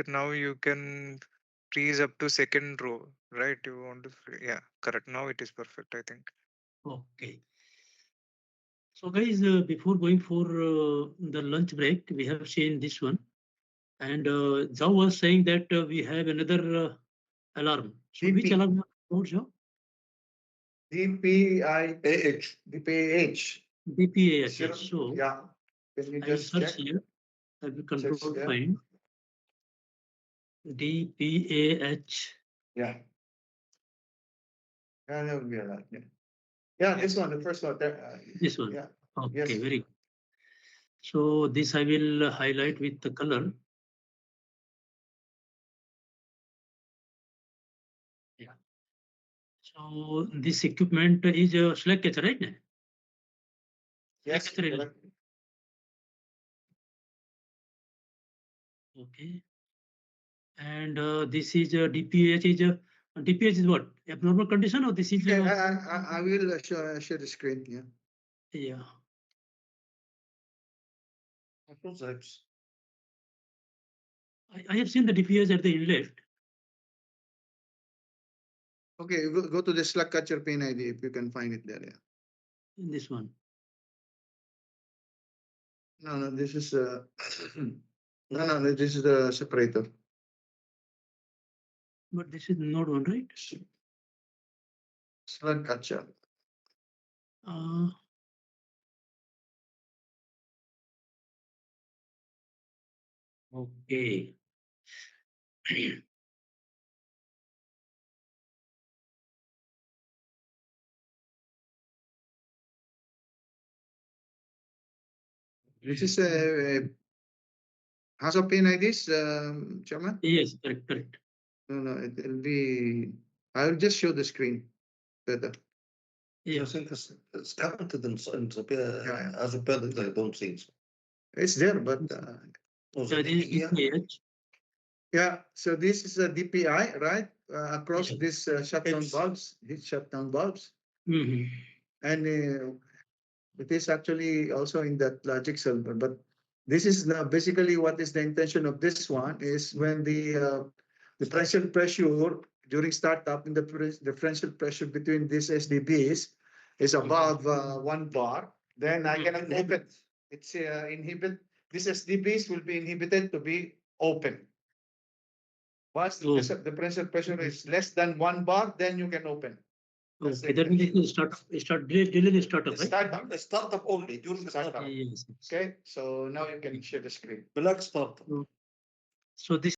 now you can freeze up to second row, right? You want to yeah, correct. Now it is perfect, I think. Okay. So guys, before going for the lunch break, we have seen this one. And Zhao was saying that we have another alarm. So which DP, alarm was Zhao? DPIAH, DPAH. DPAH. Zero, So yeah. Can you I will just search check? here. I will Search control there. find DPAH. Yeah. Yeah, that would be a lot. Yeah. Yeah, this one, the first one. This one. Yeah. Okay, Yes. very good. So this I will highlight with the color. Yeah. So this equipment is a slack catcher, right? Slack Yes. catcher. Correct. Okay. And this is DPH is DPH is what? Abnormal condition or this is Okay, I will share the screen. Yeah. yeah. I have seen the DPH at the inlet. Okay, go to the Slack catcher pin ID if you can find it there. Yeah. In this one. No, this is no, this is the separator. But this is not one, right? Slack catcher. Uh, okay. This is has a pin IDs, Chairman? Yes, correct, correct. No, it will be. I'll just show the screen better. Yeah. It's commented in Yeah. as a building, I don't see it. It's there, but Was So it this is DPI? DPH. yeah. So this is a DPI, right? Across Yeah. this shutdown It's- bulbs, these shutdown bulbs, Mhm. and it is actually also in that logic server. But this is now basically what is the intention of this one is when the differential pressure during startup in the differential pressure between these SDBs is above 1 bar, then I can inhibit. It's inhibit. These SDBs will be inhibited to be open. Once Oh. the differential pressure is less than 1 bar, then you can open. That's Okay, the that means it intention. is delay the startup, The right? startup. The startup only during the Startup. startup. Yes. Okay, so now you can share the screen. Black startup. So this